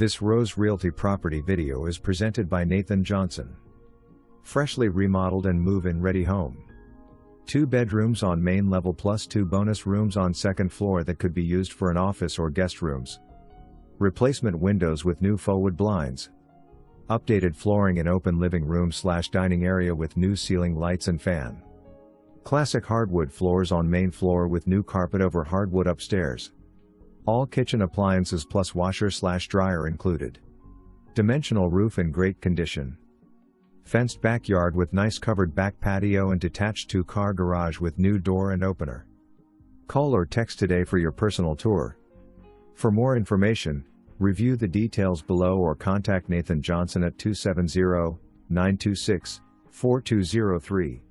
This Rose Realty property video is presented by Nathan Johnson. Freshly remodeled and move-in ready home. 2 bedrooms on main level plus 2 bonus rooms on second floor that could be used for an office or guest rooms. Replacement windows with new faux wood blinds. Updated flooring in open living room/dining area with new ceiling lights and fan. Classic hardwood floors on main floor with new carpet over hardwood upstairs. All kitchen appliances plus washer/dryer included. Dimensional roof in great condition. Fenced backyard with nice covered back patio and detached 2-car garage with new door and opener. Call or text today for your personal tour. For more information, review the details below or contact Nathan Johnson at 270-926-4203.